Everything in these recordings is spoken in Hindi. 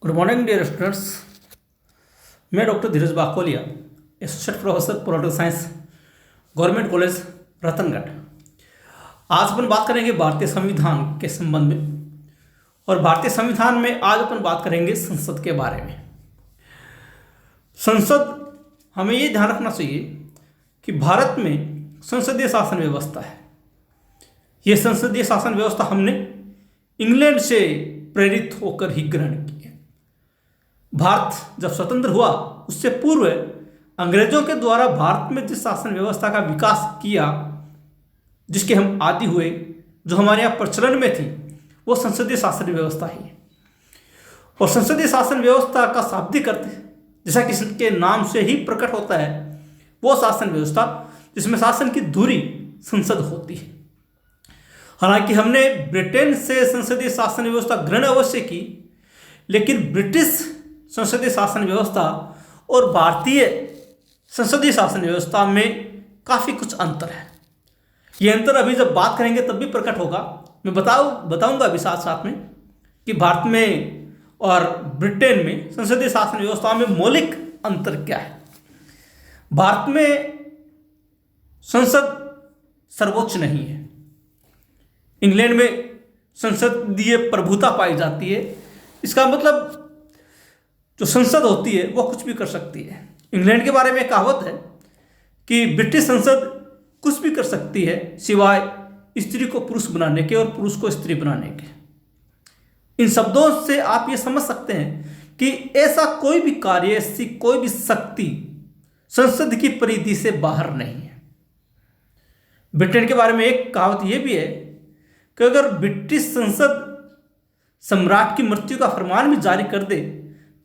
Good morning dear students. मैं doctor Dheeraj Bakolia, associate professor political science, government college Ratangarh. आज अपन बात करेंगे भारतीय संविधान के संबंध में, और भारतीय संविधान में आज अपन बात करेंगे संसद के बारे में। संसद, हमें ये ध्यान रखना चाहिए कि भारत में संसदीय शासन व्यवस्था है। ये संसदीय शासन व्यवस्था हमने इंग्लैंड से प्रेरित होकर ही ग्रहण की है। भारत जब स्वतंत्र हुआ उससे पूर्व अंग्रेजों के द्वारा भारत में जिस शासन व्यवस्था का विकास किया, जिसके हम आदी हुए, जो हमारे यहाँ प्रचलन में थी, वो संसदीय शासन व्यवस्था ही है। और संसदीय शासन व्यवस्था का शाब्दिक अर्थ, जैसा कि इसके नाम से ही प्रकट होता है, वो शासन व्यवस्था जिसमें शासन की धुरी संसद होती है। हालांकि हमने ब्रिटेन से संसदीय शासन व्यवस्था ग्रहण अवश्य की, लेकिन ब्रिटिश संसदीय शासन व्यवस्था और भारतीय संसदीय शासन व्यवस्था में काफ़ी कुछ अंतर है। ये अंतर अभी जब बात करेंगे तब भी प्रकट होगा। मैं बताऊंगा अभी साथ साथ में कि भारत में और ब्रिटेन में संसदीय शासन व्यवस्था में मौलिक अंतर क्या है। भारत में संसद सर्वोच्च नहीं है। इंग्लैंड में संसदीय प्रभुता पाई जाती है। इसका मतलब जो संसद होती है वो कुछ भी कर सकती है। इंग्लैंड के बारे में कहावत है कि ब्रिटिश संसद कुछ भी कर सकती है सिवाय स्त्री को पुरुष बनाने के और पुरुष को स्त्री बनाने के। इन शब्दों से आप ये समझ सकते हैं कि ऐसा कोई भी कार्य, ऐसी कोई भी शक्ति संसद की परिधि से बाहर नहीं है। ब्रिटेन के बारे में एक कहावत यह भी है कि अगर ब्रिटिश संसद सम्राट की मृत्यु का फरमान भी जारी कर दे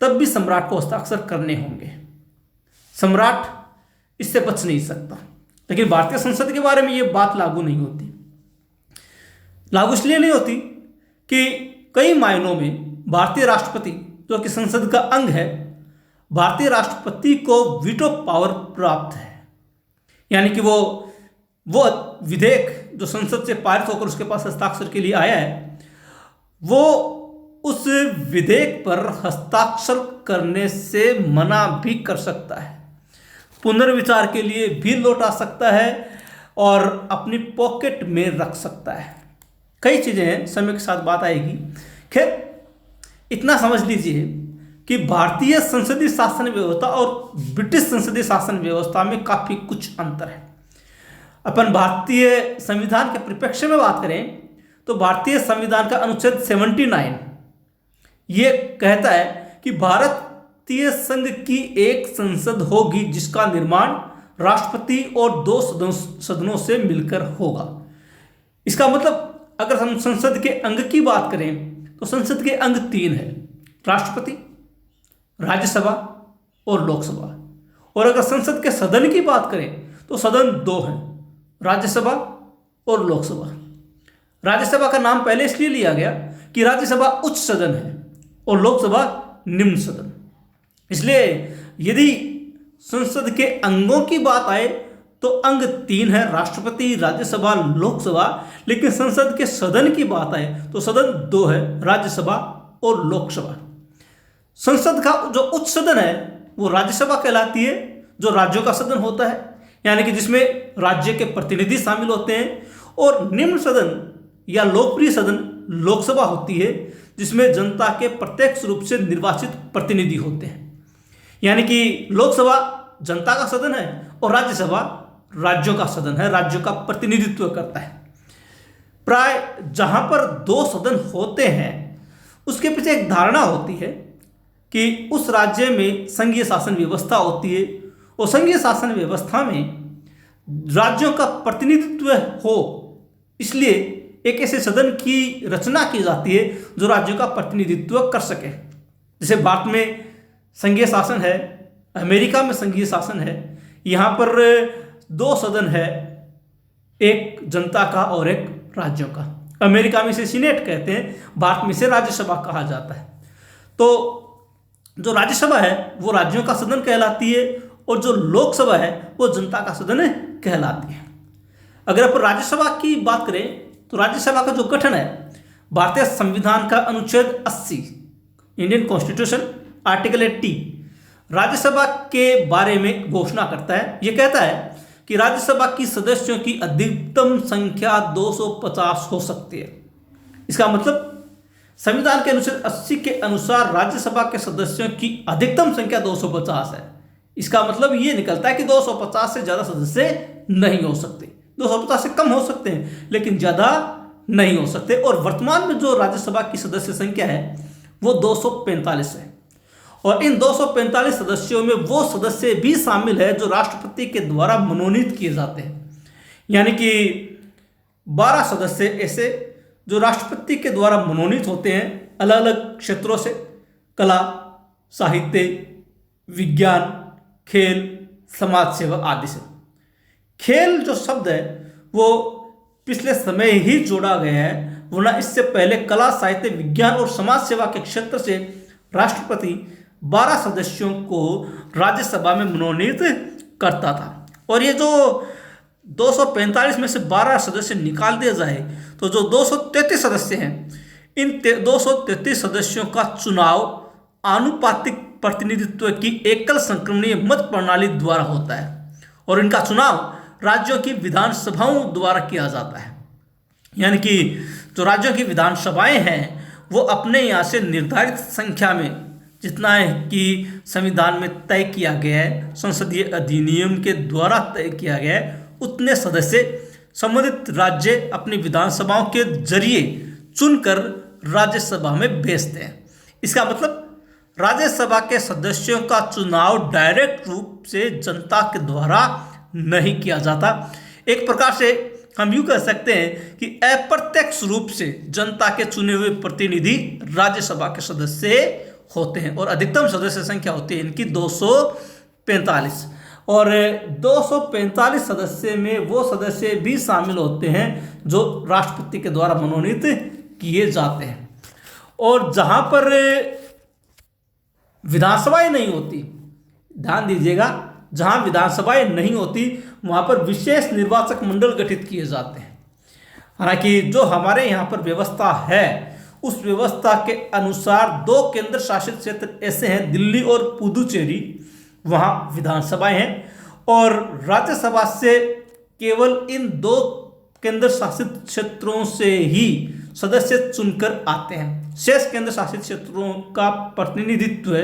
तब भी सम्राट को हस्ताक्षर करने होंगे। सम्राट इससे बच नहीं सकता। लेकिन भारतीय संसद के बारे में यह बात लागू नहीं होती। लागू इसलिए नहीं होती कि कई मायनों में भारतीय राष्ट्रपति, जो कि संसद का अंग है, भारतीय राष्ट्रपति को वीटो पावर प्राप्त है। यानी कि वो विधेयक जो संसद से पारित होकर उसके पास हस्ताक्षर के लिए आया है, वो उस विधेयक पर हस्ताक्षर करने से मना भी कर सकता है, पुनर्विचार के लिए भी लौटा सकता है और अपनी पॉकेट में रख सकता है। कई चीज़ें हैं, समय के साथ बात आएगी। खैर, इतना समझ लीजिए कि भारतीय संसदीय शासन व्यवस्था और ब्रिटिश संसदीय शासन व्यवस्था में काफ़ी कुछ अंतर है। अपन भारतीय संविधान के परिप्रेक्ष्य में बात करें तो भारतीय संविधान का अनुच्छेद 79 ये कहता है कि भारतीय संघ की एक संसद होगी जिसका निर्माण राष्ट्रपति और 2 सदनों से मिलकर होगा। इसका मतलब अगर हम संसद के अंग की बात करें तो संसद के अंग 3 है: राष्ट्रपति, राज्यसभा और लोकसभा। और अगर संसद के सदन की बात करें तो सदन 2 हैं: राज्यसभा और लोकसभा। राज्यसभा का नाम पहले इसलिए लिया गया कि राज्यसभा उच्च सदन है और लोकसभा निम्न सदन। इसलिए यदि संसद के अंगों की बात आए तो अंग 3 है: राष्ट्रपति, राज्यसभा, लोकसभा। लेकिन संसद के सदन की बात आए तो सदन 2 है: राज्यसभा और लोकसभा। संसद का जो उच्च सदन है वो राज्यसभा कहलाती है, जो राज्यों का सदन होता है, यानी कि जिसमें राज्य के प्रतिनिधि शामिल होते हैं। और निम्न सदन या लोकप्रिय सदन लोकसभा होती है, जिसमें जनता के प्रत्यक्ष रूप से निर्वाचित प्रतिनिधि होते हैं। यानी कि लोकसभा जनता का सदन है और राज्यसभा राज्यों का सदन है, राज्यों का प्रतिनिधित्व करता है। प्राय जहां पर 2 सदन होते हैं उसके पीछे एक धारणा होती है कि उस राज्य में संघीय शासन व्यवस्था होती है और संघीय शासन व्यवस्था में राज्यों का प्रतिनिधित्व हो, इसलिए एक ऐसे सदन की रचना की जाती है जो राज्यों का प्रतिनिधित्व कर सके। जैसे भारत में संघीय शासन है, अमेरिका में संघीय शासन है। यहाँ पर 2 सदन है, एक जनता का और एक राज्यों का। अमेरिका में इसे सीनेट कहते हैं, भारत में इसे राज्यसभा कहा जाता है। तो जो राज्यसभा है वो राज्यों का सदन कहलाती है और जो लोकसभा है वो जनता का सदन कहलाती है। अगर आप राज्यसभा की बात करें तो राज्यसभा का जो गठन है भारतीय संविधान का अनुच्छेद 80 इंडियन कॉन्स्टिट्यूशन आर्टिकल 80 राज्यसभा के बारे में घोषणा करता है। यह कहता है कि राज्यसभा की सदस्यों की अधिकतम संख्या 250 हो सकती है। इसका मतलब संविधान के अनुच्छेद 80 के अनुसार राज्यसभा के सदस्यों की अधिकतम संख्या 250 है। इसका मतलब ये निकलता है कि 250 से ज्यादा सदस्य नहीं हो सकते, 250 से कम हो सकते हैं लेकिन ज्यादा नहीं हो सकते। और वर्तमान में जो राज्यसभा की सदस्य संख्या है वो 245 है और इन 245 सदस्यों में वो सदस्य भी शामिल है जो राष्ट्रपति के द्वारा मनोनीत किए जाते हैं। यानी कि 12 सदस्य ऐसे जो राष्ट्रपति के द्वारा मनोनीत होते हैं अलग अलग क्षेत्रों से, कला, साहित्य, विज्ञान, खेल, समाज सेवा आदि से। खेल जो शब्द है वो पिछले समय ही जोड़ा गया है, वरना इससे पहले कला, साहित्य, विज्ञान और समाज सेवा के क्षेत्र से राष्ट्रपति 12 सदस्यों को राज्यसभा में मनोनीत करता था। और ये जो 245 में से 12 सदस्य निकाल दिया जाए तो जो 233 सदस्य हैं, इन 233 सदस्यों का चुनाव आनुपातिक प्रतिनिधित्व की एकल संक्रमणीय मत प्रणाली द्वारा होता है और इनका चुनाव राज्यों की विधानसभाओं द्वारा किया जाता है। यानी कि जो राज्यों की विधानसभाएं हैं वो अपने यहाँ से निर्धारित संख्या में, जितना है कि संविधान में तय किया गया है, संसदीय अधिनियम के द्वारा तय किया गया है, उतने सदस्य संबंधित राज्य अपनी विधानसभाओं के जरिए चुनकर राज्यसभा में भेजते हैं। इसका मतलब राज्यसभा के सदस्यों का चुनाव डायरेक्ट रूप से जनता के द्वारा नहीं किया जाता। एक प्रकार से हम यूँ कह सकते हैं कि अप्रत्यक्ष रूप से जनता के चुने हुए प्रतिनिधि राज्यसभा के सदस्य होते हैं और अधिकतम सदस्य संख्या होती है इनकी 245 और 245 सदस्य में वो सदस्य भी शामिल होते हैं जो राष्ट्रपति के द्वारा मनोनीत किए जाते हैं। और जहां पर विधानसभाएं नहीं होती, ध्यान दीजिएगा, जहां विधानसभाएं नहीं होती वहां पर विशेष निर्वाचक मंडल गठित किए जाते हैं। हालांकि जो हमारे यहाँ पर व्यवस्था है उस व्यवस्था के अनुसार 2 केंद्र शासित क्षेत्र ऐसे हैं, दिल्ली और पुदुचेरी, वहाँ विधानसभाएं हैं और राज्यसभा से केवल इन 2 केंद्र शासित क्षेत्रों से ही सदस्य चुनकर आते हैं। शेष केंद्र शासित क्षेत्रों का प्रतिनिधित्व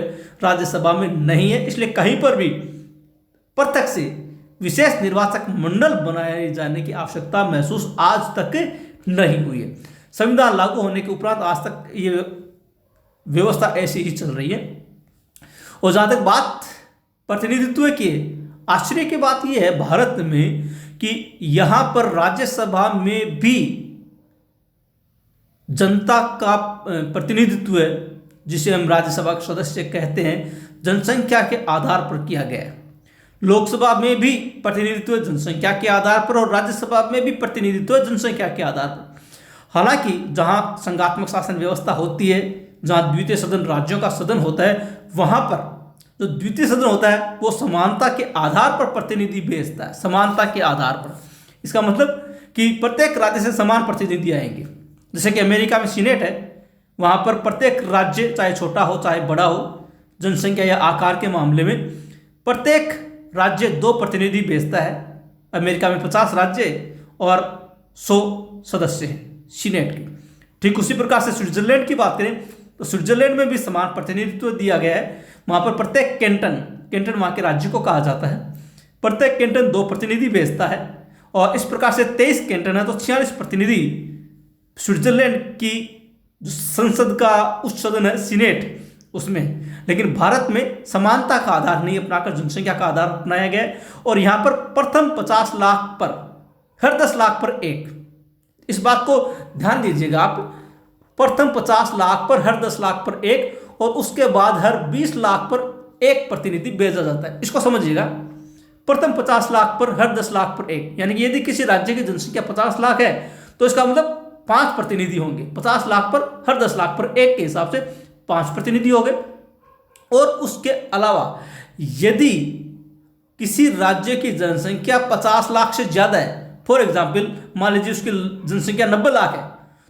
राज्यसभा में नहीं है, इसलिए कहीं पर भी प्रत्यक्ष से विशेष निर्वाचक मंडल बनाए जाने की आवश्यकता महसूस आज तक नहीं हुई है। संविधान लागू होने के उपरांत आज तक ये व्यवस्था ऐसी ही चल रही है। और जहाँ तक बात प्रतिनिधित्व की, आश्चर्य की बात यह है भारत में कि यहाँ पर राज्यसभा में भी जनता का प्रतिनिधित्व, जिसे हम राज्यसभा के सदस्य कहते हैं, जनसंख्या के आधार पर किया गया है। लोकसभा में भी प्रतिनिधित्व जनसंख्या के आधार पर और राज्यसभा में भी प्रतिनिधित्व जनसंख्या के आधार पर। हालांकि जहां संघात्मक शासन व्यवस्था होती है, जहां द्वितीय सदन राज्यों का सदन होता है, वहां पर जो द्वितीय सदन होता है वो समानता के आधार पर प्रतिनिधि भेजता है, समानता के आधार पर। इसका मतलब कि प्रत्येक राज्य से समान प्रतिनिधि आएंगे। जैसे कि अमेरिका में सीनेट है, वहां पर प्रत्येक राज्य चाहे छोटा हो चाहे बड़ा हो, जनसंख्या या आकार के मामले में प्रत्येक राज्य 2 प्रतिनिधि भेजता है। अमेरिका में 50 राज्य और 100 सदस्य हैं सीनेट के। ठीक उसी प्रकार से स्विट्जरलैंड की बात करें तो स्विट्जरलैंड में भी समान प्रतिनिधित्व दिया गया है। वहाँ पर प्रत्येक कैंटन वहाँ के राज्य को कहा जाता है, प्रत्येक कैंटन 2 प्रतिनिधि भेजता है और इस प्रकार से 23 कैंटन है तो 46 प्रतिनिधि स्विट्जरलैंड की जो संसद का उच्च सदन है सीनेट उसमें। लेकिन भारत में समानता का आधार नहीं अपनाकर जनसंख्या का आधार अपनाया गया है और यहाँ पर प्रथम 50 लाख पर हर 10 लाख पर 1, इस बात को ध्यान दीजिएगा आप, प्रथम 50 लाख पर हर 10 लाख पर 1 और उसके बाद हर 20 लाख पर 1 प्रतिनिधि भेजा जाता है। इसको समझिएगा, प्रथम 50 लाख पर हर 10 लाख पर 1, यानी कि यदि किसी राज्य की जनसंख्या 50 लाख है तो इसका मतलब 5 प्रतिनिधि होंगे। 50 लाख पर हर 10 लाख पर 1 के हिसाब से 5 प्रतिनिधि हो गए। और उसके अलावा यदि किसी राज्य की जनसंख्या 50 लाख से ज़्यादा है, फॉर एग्जाम्पल मान लीजिए उसकी जनसंख्या 90 लाख है,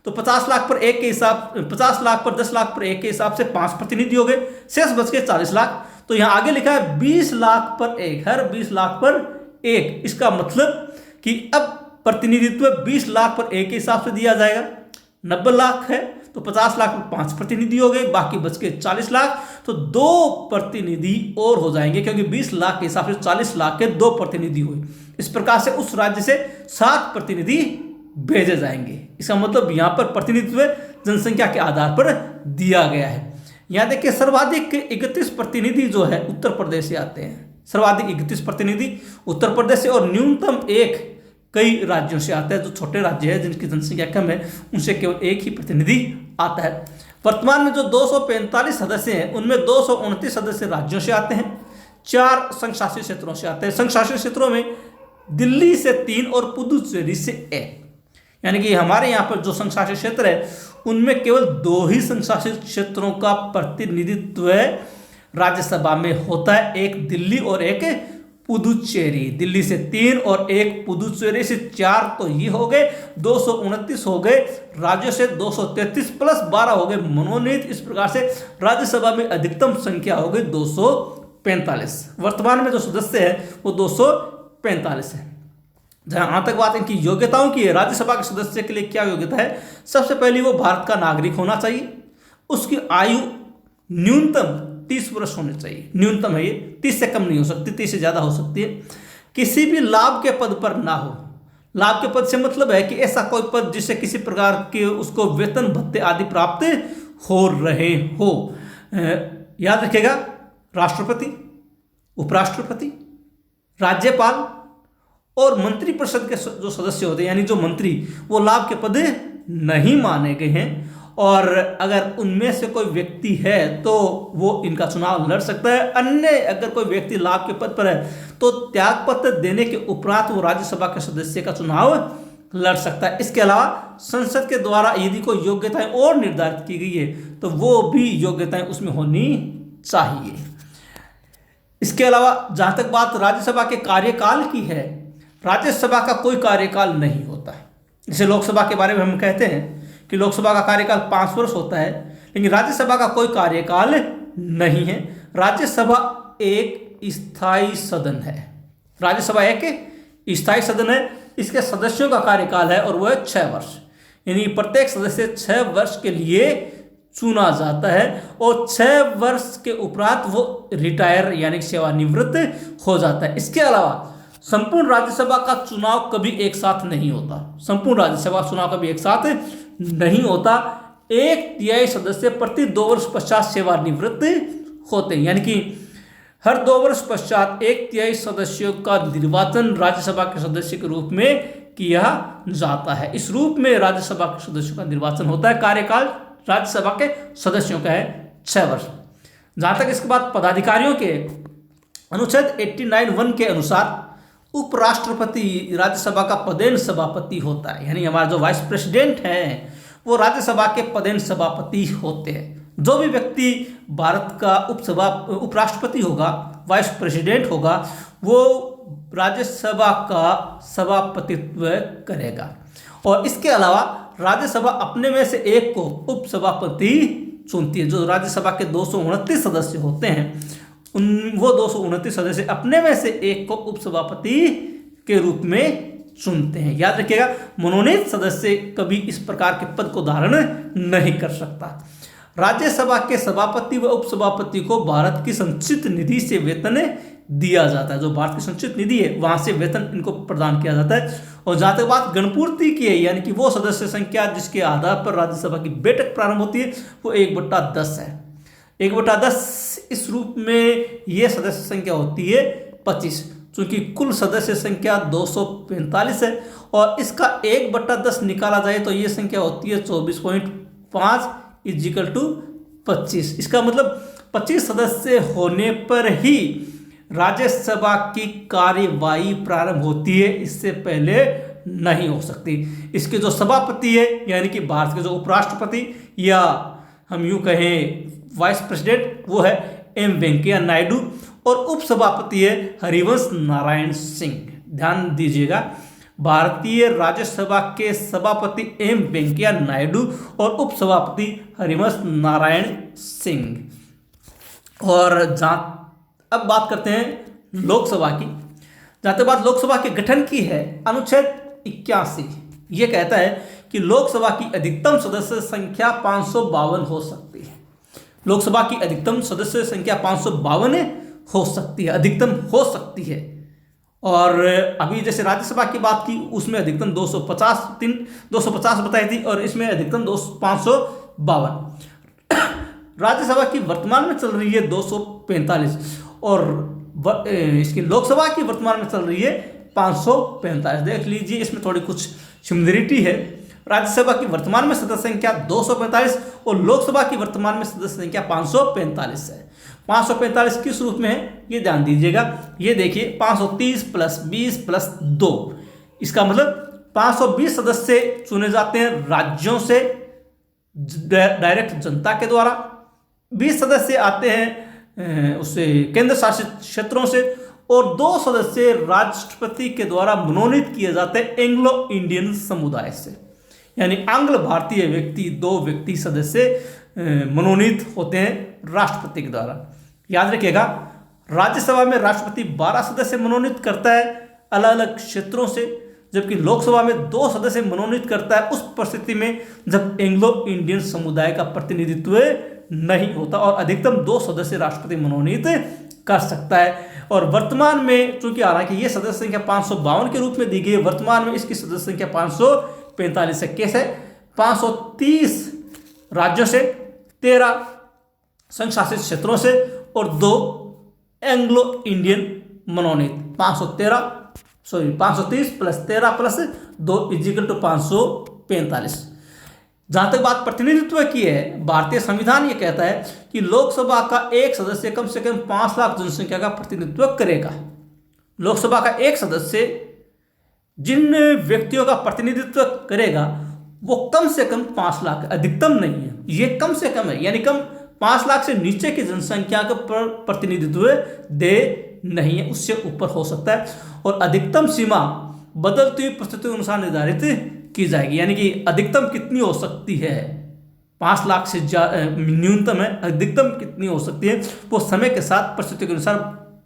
तो 50 लाख पर एक के हिसाब 50 लाख पर 10 लाख पर एक के हिसाब से 5 प्रतिनिधि हो गए, शेष बच के 40 लाख। तो यहां आगे लिखा है 20 लाख पर एक, हर 20 लाख पर एक। इसका मतलब कि अब प्रतिनिधित्व 20 लाख पर एक के हिसाब से दिया जाएगा। 90 लाख है तो 50 लाख पर 5 प्रतिनिधि हो गए, बाकी बच के 40 लाख। तो 2 प्रतिनिधि और हो जाएंगे, क्योंकि 20 लाख के हिसाब से 40 लाख के 2 प्रतिनिधि हुए। इस प्रकार से उस राज्य से 7 प्रतिनिधि भेजे जाएंगे। इसका मतलब यहां पर प्रतिनिधित्व जनसंख्या के आधार पर दिया गया है। यहां देखिए सर्वाधिक 31 प्रतिनिधि जो है उत्तर प्रदेश से आते हैं, सर्वाधिक 31 प्रतिनिधि उत्तर प्रदेश से, और न्यूनतम 1 कई राज्यों से आता है। जो छोटे राज्य है जिनकी जनसंख्या कम है उनसे केवल 1 ही प्रतिनिधि आता है। वर्तमान में जो 245 सदस्य हैं उनमें 229 सदस्य राज्यों से आते हैं, 4 संघ शासित क्षेत्रों से आते हैं। संघ शासित क्षेत्रों में दिल्ली से 3 और पुदुचेरी से 1, यानी कि हमारे यहाँ पर जो संघ शासित क्षेत्र है उनमें केवल 2 ही संघ शासित क्षेत्रों का प्रतिनिधित्व राज्यसभा में होता है, एक दिल्ली और एक पुदुचेरी। दिल्ली से 3 और 1 पुदुचेरी से 4, तो ये हो गए 229 हो गए। राज्यों से 233 प्लस 12 हो गए मनोनीत। इस प्रकार से राज्यसभा में अधिकतम संख्या हो गई 245। वर्तमान में जो सदस्य है वो 245 है। जहां तक बात इनकी योग्यताओं की है, राज्यसभा के सदस्य के लिए क्या योग्यता है? सबसे पहली वो भारत का नागरिक होना चाहिए, उसकी आयु न्यूनतम 30 वर्ष होनी चाहिए, न्यूनतम है ये, 30 से कम नहीं हो सकती, 30 से ज़्यादा हो सकती है। किसी भी लाभ के पद पर ना हो। लाभ के पद से मतलब है कि ऐसा कोई पद जिससे किसी प्रकार के उसको वेतन भत्ते आदि प्राप्त हो रहे हो। याद रखिएगा, राष्ट्रपति, उपराष्ट्रपति, राज्यपाल और मंत्रिपरिषद के जो सदस्य होते हैं, यानी जो मंत्री, वो लाभ के पद नहीं माने गए हैं। और अगर उनमें से कोई व्यक्ति है तो वो इनका चुनाव लड़ सकता है। अन्य अगर कोई व्यक्ति लाभ के पद पर है तो त्यागपत्र देने के उपरांत वो राज्यसभा के सदस्य का चुनाव लड़ सकता है। इसके अलावा संसद के द्वारा यदि कोई योग्यताएं और निर्धारित की गई है तो वो भी योग्यताएं उसमें होनी चाहिए। इसके अलावा जहां तक बात राज्यसभा के कार्यकाल की है, राज्यसभा का कोई कार्यकाल नहीं होता है। जैसे लोकसभा के बारे में हम कहते हैं कि लोकसभा का कार्यकाल 5 वर्ष होता है, लेकिन राज्यसभा का कोई कार्यकाल नहीं है। राज्यसभा एक स्थायी सदन है। राज्यसभा एक स्थायी सदन है। इसके सदस्यों का कार्यकाल है और वह है 6 वर्ष, यानी प्रत्येक सदस्य 6 वर्ष के लिए चुना जाता है और 6 वर्ष के उपरांत वो रिटायर यानी सेवानिवृत्त हो जाता है। इसके अलावा संपूर्ण राज्यसभा का चुनाव कभी एक साथ नहीं होता। संपूर्ण राज्यसभा चुनाव कभी एक साथ नहीं होता। 1/3 सदस्य प्रति 2 वर्ष पश्चात सेवानिवृत्त होते हैं, यानी कि हर 2 वर्ष पश्चात 1/3 सदस्यों का निर्वाचन राज्यसभा के सदस्य के रूप में किया जाता है। इस रूप में राज्यसभा के सदस्यों का निर्वाचन होता है। कार्यकाल राज्यसभा के सदस्यों का है 6 वर्ष। जहां तक इसके बाद पदाधिकारियों के अनुच्छेद 89(1) के अनुसार उपराष्ट्रपति राज्यसभा का पदेन सभापति होता है, यानी हमारा जो वाइस प्रेसिडेंट है वो राज्यसभा के पदेन सभापति होते हैं। जो भी व्यक्ति भारत का उपराष्ट्रपति होगा, वाइस प्रेसिडेंट होगा, वो राज्यसभा का सभापतित्व करेगा। और इसके अलावा राज्यसभा अपने में से एक को उपसभापति चुनती है। जो राज्यसभा के 229 सदस्य होते हैं वो 229 सदस्य अपने में से एक को उपसभापति के रूप में चुनते हैं। याद रखिएगा, मनोनीत सदस्य कभी इस प्रकार के पद को धारण नहीं कर सकता। राज्यसभा के सभापति व उपसभापति को भारत की संचित निधि से वेतन दिया जाता है। जो भारत की संचित निधि है वहां से वेतन इनको प्रदान किया जाता है। और जहां तक बात गणपूर्ति की है, यानी कि वो सदस्य संख्या जिसके आधार पर राज्यसभा की बैठक प्रारंभ होती है, वो 1/10 है। 1/10 इस रूप में ये सदस्य संख्या होती है 25, चूंकि कुल सदस्य संख्या 245 है और इसका 1/10 निकाला जाए तो ये संख्या होती है 24.5 = 25। इसका मतलब 25 सदस्य होने पर ही राज्यसभा की कार्यवाही प्रारंभ होती है, इससे पहले नहीं हो सकती। इसके जो सभापति है यानी कि भारत के जो उपराष्ट्रपति या हम यूं कहें वाइस प्रेसिडेंट, वो है एम वेंकैया नायडू और उपसभापति है हरिवंश नारायण सिंह। ध्यान दीजिएगा, भारतीय राज्यसभा के सभापति एम वेंकैया नायडू और उपसभापति हरिवंश नारायण सिंह। और अब बात करते हैं लोकसभा की। जहाँ तक बात लोकसभा के गठन की है, अनुच्छेद 81 ये कहता है कि लोकसभा की अधिकतम सदस्य संख्या 552 हो सकती है। लोकसभा की अधिकतम सदस्य संख्या 552 हो सकती है, अधिकतम हो सकती है। और अभी जैसे राज्यसभा की बात की, उसमें अधिकतम 250 बताई थी और इसमें अधिकतम 552। राज्यसभा की वर्तमान में चल रही है 245 और इसकी लोकसभा की वर्तमान में चल रही है 545। देख लीजिए, इसमें थोड़ी कुछ सिमिलरिटी है। राज्यसभा की वर्तमान में सदस्य संख्या 245 और लोकसभा की वर्तमान में सदस्य संख्या 545 है। 545 किस रूप में है ये ध्यान दीजिएगा। ये देखिए 530 + 20 + 2, इसका मतलब 520 सदस्य चुने जाते हैं राज्यों से डायरेक्ट जनता के द्वारा, 20 सदस्य आते हैं उससे केंद्र शासित क्षेत्रों से और 2 सदस्य राष्ट्रपति के द्वारा मनोनीत किए जाते हैं एंग्लो इंडियन समुदाय से। यानी आंग्ल भारतीय व्यक्ति 2 व्यक्ति सदस्य मनोनीत होते हैं राष्ट्रपति के द्वारा। याद रखिएगा, राज्यसभा में राष्ट्रपति 12 सदस्य मनोनीत करता है अलग अलग क्षेत्रों से, जबकि लोकसभा में 2 सदस्य मनोनीत करता है उस परिस्थिति में जब एंग्लो इंडियन समुदाय का प्रतिनिधित्व नहीं होता और अधिकतम 2 सदस्य राष्ट्रपति मनोनीत कर सकता है। और वर्तमान में चूंकि हालांकि ये सदस्य संख्या 552 के रूप में दी गई है, वर्तमान में इसकी सदस्य संख्या 545 है। कैसे? 530 राज्यों से, 13 संघ शासित क्षेत्रों से और 2 एंग्लो इंडियन मनोनीत। 530 + 13 + 2 = 545। जहां तक बात प्रतिनिधित्व की है, भारतीय संविधान ये कहता है कि लोकसभा का एक सदस्य कम से कम 5 लाख जनसंख्या का प्रतिनिधित्व करेगा। लोकसभा का एक सदस्य जिन व्यक्तियों का प्रतिनिधित्व करेगा वो कम से कम 5 लाख, अधिकतम नहीं है, ये कम से कम है। यानी कम 5 लाख से नीचे की जनसंख्या का प्रतिनिधित्व दे नहीं है, उससे ऊपर हो सकता है। और अधिकतम सीमा बदलती हुई परिस्थितियों के अनुसार निर्धारित की जाएगी। यानी कि अधिकतम कितनी हो सकती है, 5 लाख से न्यूनतम है, अधिकतम कितनी हो सकती है वो समय के साथ परिस्थितियों के अनुसार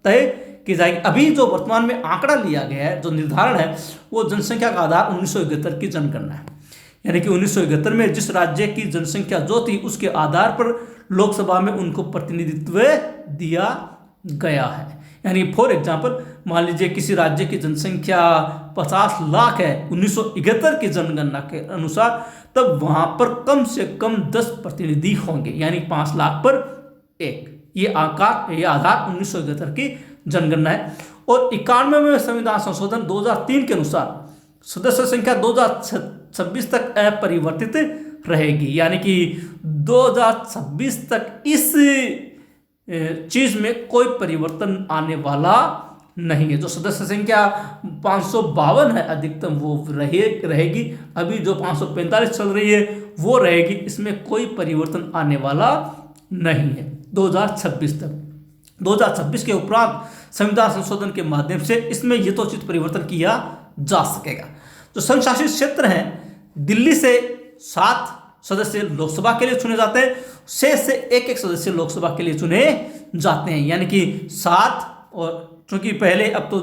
तय की जाएगी। अभी जो वर्तमान में आंकड़ा लिया गया है, जो निर्धारण है, वो जनसंख्या का आधार 1971 की जनगणना है। यानी कि 1971 में जिस राज्य की जनसंख्या जो थी उसके आधार पर लोकसभा में उनको प्रतिनिधित्व दिया गया है। यानी फॉर एग्जाम्पल मान लीजिए किसी राज्य की जनसंख्या 50 लाख है 1971 की जनगणना के अनुसार, तब वहां पर कम से कम 10 प्रतिनिधि होंगे, यानी 5 लाख पर 1। ये आधार 1971 की जनगणना है। और 91वें संविधान संशोधन 2003 के अनुसार सदस्य संख्या 2026 तक अपरिवर्तित रहेगी। यानी कि 2026 तक इस चीज में कोई परिवर्तन आने वाला नहीं है। जो सदस्य संख्या 552 है अधिकतम, वो रहेगी। अभी जो 545 चल रही है वो रहेगी, इसमें कोई परिवर्तन आने वाला नहीं है 2026 तक। 2026 के उपरांत संविधान संशोधन के माध्यम से इसमें यथोचित परिवर्तन किया जा सकेगा। जो संघ शासित क्षेत्र हैं, दिल्ली से 7 सदस्य लोकसभा के लिए चुने जाते हैं, शेष से एक सदस्य लोकसभा के लिए चुने जाते हैं। यानी कि 7, और चूंकि पहले अब तो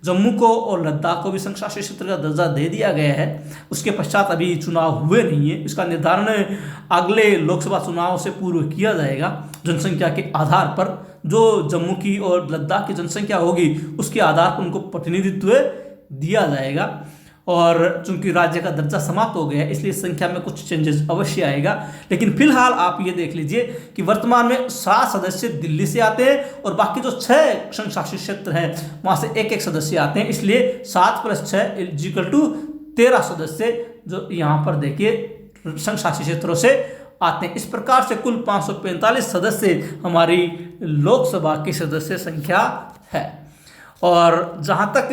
जम्मू को और लद्दाख को भी संघ शासित क्षेत्र का दर्जा दे दिया गया है, उसके पश्चात अभी चुनाव हुए नहीं है। इसका निर्धारण अगले लोकसभा चुनाव से पूर्व किया जाएगा। जनसंख्या के आधार पर जो जम्मू की और लद्दाख की जनसंख्या होगी उसके आधार पर उनको प्रतिनिधित्व दिया जाएगा। और चूंकि राज्य का दर्जा समाप्त हो गया है इसलिए संख्या में कुछ चेंजेस अवश्य आएगा। लेकिन फिलहाल आप ये देख लीजिए कि वर्तमान में 7 सदस्य दिल्ली से आते हैं और बाकी जो 6 संघ शासित क्षेत्र हैं वहां से एक सदस्य आते हैं। इसलिए 7 + 6 = 13 सदस्य जो यहाँ पर देखिए संघ शासित क्षेत्रों से आते हैं। इस प्रकार से कुल 545 सदस्य हमारी लोकसभा की सदस्य संख्या है। और जहाँ तक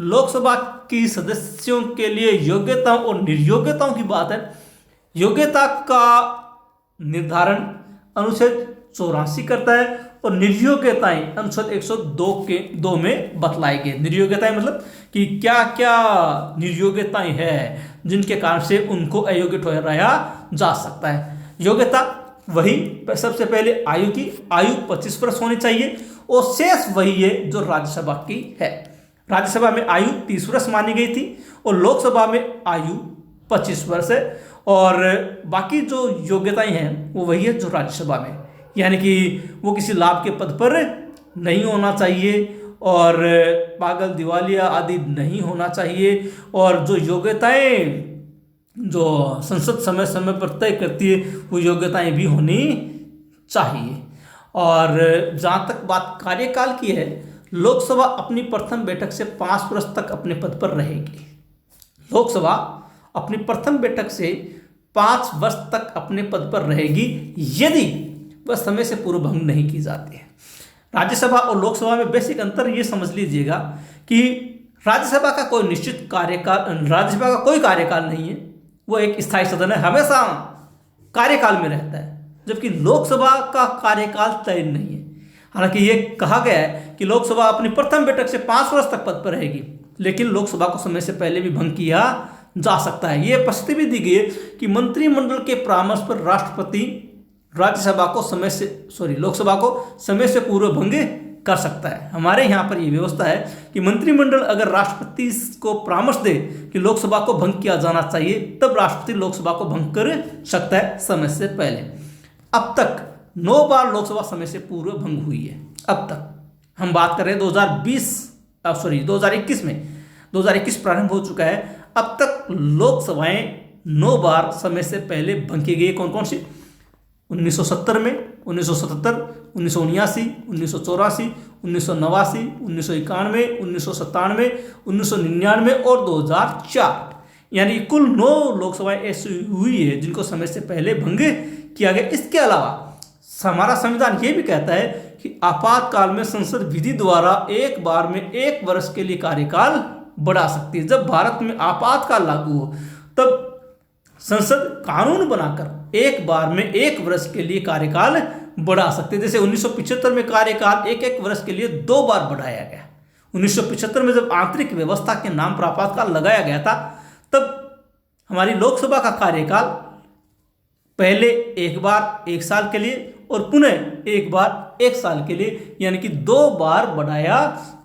लोकसभा की सदस्यों के लिए योग्यताओं और निर्योग्यताओं की बात है, योग्यता का निर्धारण अनुच्छेद 184 करता है और निर्योग्यताएं अनुच्छेद 102 में बतलाई गई। निर्योग्यताएं मतलब कि क्या क्या निर्योग्यताएं हैं जिनके कारण से उनको अयोग्य ठहराया जा सकता है। योग्यता वही सबसे पहले आयु की, आयु 25 वर्ष होनी चाहिए और शेष वही है जो राज्यसभा की है। राज्यसभा में आयु 30 वर्ष मानी गई थी और लोकसभा में आयु 25 वर्ष है और बाकी जो योग्यताएं हैं वो वही है जो राज्यसभा में, यानी कि वो किसी लाभ के पद पर नहीं होना चाहिए और पागल, दिवालिया आदि नहीं होना चाहिए और जो योग्यताएं जो संसद समय समय पर तय करती है वो योग्यताएं भी होनी चाहिए। और जहाँ तक बात कार्यकाल की है, लोकसभा अपनी प्रथम बैठक से 5 वर्ष तक अपने पद पर रहेगी। लोकसभा अपनी प्रथम बैठक से 5 वर्ष तक अपने पद पर रहेगी यदि वह समय से पूर्व भंग नहीं की जाती है। राज्यसभा और लोकसभा में बेसिक अंतर ये समझ लीजिएगा कि राज्यसभा का कोई निश्चित कार्यकाल, राज्यसभा का कोई कार्यकाल नहीं है, वो एक स्थायी सदन है, हमेशा कार्यकाल में रहता है, जबकि लोकसभा का कार्यकाल तय नहीं है। हालांकि ये कहा गया है कि लोकसभा अपनी प्रथम बैठक से 5 वर्ष तक पद पर रहेगी, लेकिन लोकसभा को समय से पहले भी भंग किया जा सकता है। ये स्पष्ट भी दी गई है कि मंत्रिमंडल के परामर्श पर राष्ट्रपति राज्यसभा को लोकसभा को समय से पूर्व भंग कर सकता है। हमारे यहाँ पर ये व्यवस्था है कि मंत्रिमंडल अगर राष्ट्रपति को परामर्श दे कि लोकसभा को भंग किया जाना चाहिए, तब राष्ट्रपति लोकसभा को भंग कर सकता है समय से पहले। अब तक 9 बार लोकसभा समय से पूर्व भंग हुई है। अब तक हम बात कर रहे हैं 2021 में, 2021 प्रारंभ हो चुका है। अब तक लोकसभाएं 9 बार समय से पहले भंग की गई। कौन कौन सी? 1970 में, 1977, 1979, 1984, 1989, 1991, 1997, 1999 और 2004, यानी कुल 9 लोकसभाएं ऐसी हुई है जिनको समय से पहले भंग किया गया। इसके अलावा हमारा संविधान ये भी कहता है कि आपातकाल में संसद विधि द्वारा एक बार में 1 वर्ष के लिए कार्यकाल बढ़ा सकती है। जब भारत में आपातकाल लागू हो तब संसद कानून बनाकर एक बार में 1 वर्ष के लिए कार्यकाल बढ़ा सकते हैं। जैसे 1975 में कार्यकाल 1 वर्ष के लिए 2 बार बढ़ाया गया। 1975 में जब आंतरिक व्यवस्था के नाम पर आपातकाल लगाया गया था, तब हमारी लोकसभा का कार्यकाल पहले 1 बार 1 साल के लिए और पुनः 1 बार 1 साल के लिए, यानी कि 2 बार बढ़ाया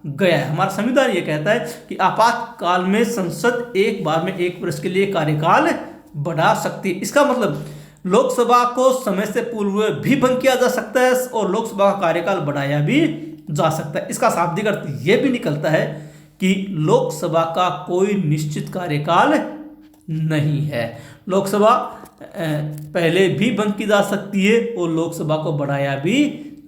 गया है। हमारा संविधान ये कहता है कि आपातकाल में संसद एक बार में 1 वर्ष के लिए कार्यकाल बढ़ा सकती है। इसका मतलब लोकसभा को समय से पूर्व भी भंग किया जा सकता है और लोकसभा का कार्यकाल बढ़ाया भी जा सकता है। इसका शाब्दिक अर्थ यह भी निकलता है कि लोकसभा का कोई निश्चित कार्यकाल नहीं है। लोकसभा पहले भी भंग की जा सकती है और लोकसभा को बढ़ाया भी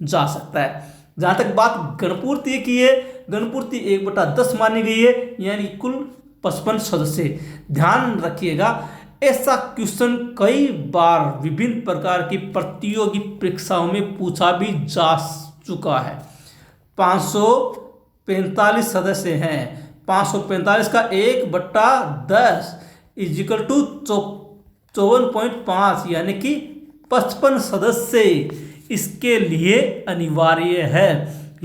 जा सकता है। जहाँ तक बात गणपूर्ति की है, गणपूर्ति 1/10 मानी गई है, यानी कुल 55 सदस्य। ध्यान रखिएगा, ऐसा क्वेश्चन कई बार विभिन्न प्रकार की प्रतियोगी परीक्षाओं में पूछा भी जा चुका है। 545 सदस्य हैं, 545 का 1/10 इजिकल टू 54.5, यानी कि 55 सदस्य इसके लिए अनिवार्य है।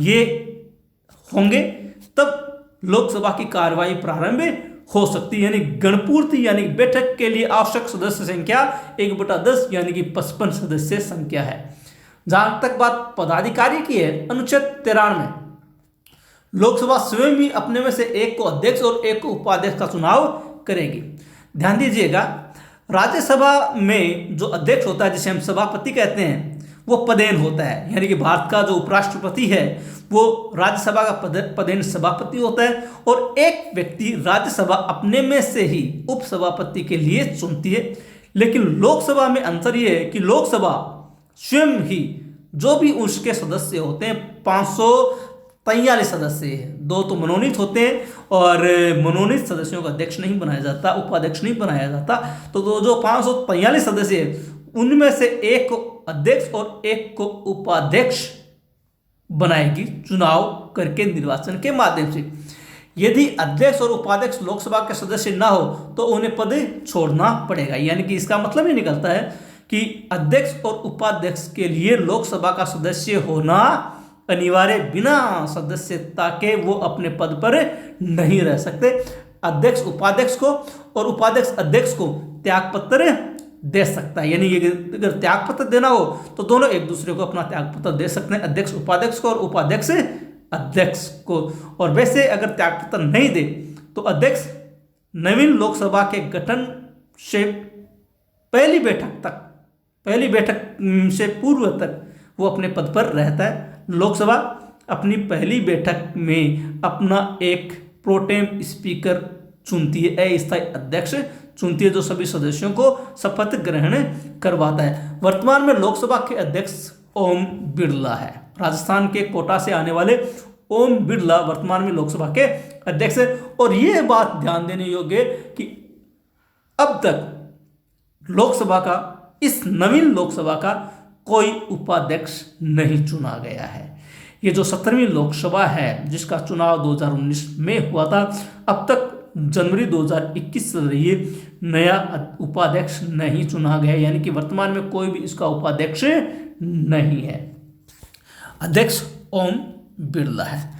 ये होंगे तब लोकसभा की कार्यवाही प्रारंभ हो सकती है। यानी गणपूर्ति यानी बैठक के लिए आवश्यक सदस्य संख्या 1/10 यानी कि 55 सदस्य संख्या है। जहां तक बात पदाधिकारी की है, अनुच्छेद 93 लोकसभा स्वयं ही अपने में से एक को अध्यक्ष और एक को उपाध्यक्ष का चुनाव करेगी। ध्यान दीजिएगा, राज्यसभा में जो अध्यक्ष होता है, जिसे हम सभापति कहते हैं, वो पदेन होता है। यानी कि भारत का जो उपराष्ट्रपति है वो राज्यसभा का पदेन सभापति होता है और एक व्यक्ति राज्यसभा अपने में से ही उपसभापति के लिए चुनती है। लेकिन लोकसभा में अंतर यह है कि लोकसभा स्वयं ही जो भी उसके सदस्य होते हैं, 543 सदस्य हैं, 2 तो मनोनीत होते हैं और मनोनीत सदस्यों का अध्यक्ष नहीं बनाया जाता, उपाध्यक्ष नहीं बनाया जाता। तो जो 543 सदस्य हैं उनमें से एक को अध्यक्ष और एक को उपाध्यक्ष बनाएगी चुनाव करके, निर्वाचन के माध्यम से। यदि अध्यक्ष और उपाध्यक्ष लोकसभा के सदस्य ना हो तो उन्हें पद छोड़ना पड़ेगा। यानी कि इसका मतलब ये निकलता है कि अध्यक्ष और उपाध्यक्ष के लिए लोकसभा का सदस्य होना अनिवार्य, बिना सदस्यता के वो अपने पद पर नहीं रह सकते। अध्यक्ष उपाध्यक्ष को और उपाध्यक्ष अध्यक्ष को त्यागपत्र दे सकता है, यानी अगर त्यागपत्र देना हो तो दोनों एक दूसरे को अपना त्यागपत्र दे सकते हैं, अध्यक्ष उपाध्यक्ष को और उपाध्यक्ष अध्यक्ष को। और वैसे अगर त्यागपत्र नहीं दे तो अध्यक्ष नवीन लोकसभा के गठन से पहली बैठक से पूर्व तक वो अपने पद पर रहता है। लोकसभा अपनी पहली बैठक में अपना एक प्रोटेम स्पीकर चुनती है, अस्थायी अध्यक्ष चुनती है, जो सभी सदस्यों को शपथ ग्रहण करवाता है। वर्तमान में लोकसभा के अध्यक्ष ओम बिरला है। राजस्थान के कोटा से आने वाले ओम बिरला वर्तमान में लोकसभा के अध्यक्ष है। और यह बात ध्यान देने योग्य है कि अब तक लोकसभा का, इस नवीन लोकसभा का कोई उपाध्यक्छ नहीं चुना गया है। ये जो 17वीं लोकसभा है जिसका चुनाव 2019 में हुआ था, अब तक जनवरी 2021 चल रही है, नया उपाध्यक्ष नहीं चुना गया, यानी कि वर्तमान में कोई भी इसका उपाध्यक्ष नहीं है। अध्यक्ष ओम बिरला है।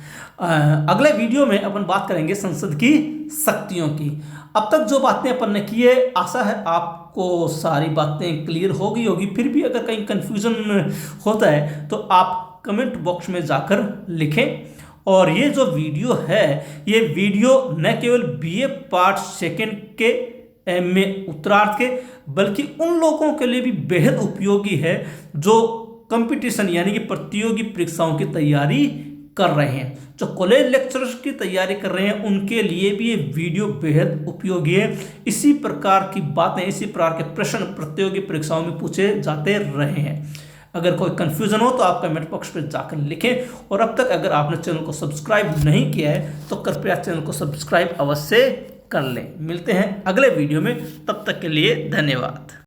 अगले वीडियो में अपन बात करेंगे संसद की शक्तियों की। अब तक जो बातें अपन ने की है, आशा है आपको सारी बातें क्लियर हो गई होगी। फिर भी अगर कहीं कंफ्यूजन होता है तो आप कमेंट बॉक्स में जाकर लिखें। और ये जो वीडियो है, ये वीडियो न केवल बीए पार्ट सेकंड के में उत्तरार्ध के, बल्कि उन लोगों के लिए भी बेहद उपयोगी है जो कंपटीशन यानी कि प्रतियोगी परीक्षाओं की तैयारी कर रहे हैं, जो कॉलेज लेक्चरर्स की तैयारी कर रहे हैं, उनके लिए भी ये वीडियो बेहद उपयोगी है। इसी प्रकार की बातें, इसी प्रकार के प्रश्न प्रतियोगी परीक्षाओं में पूछे जाते रहे हैं। अगर कोई कंफ्यूजन हो तो आप कमेंट बॉक्स पर जाकर लिखें। और अब तक अगर आपने चैनल को सब्सक्राइब नहीं किया है तो कृपया चैनल को सब्सक्राइब अवश्य कर लें। मिलते हैं अगले वीडियो में, तब तक के लिए धन्यवाद।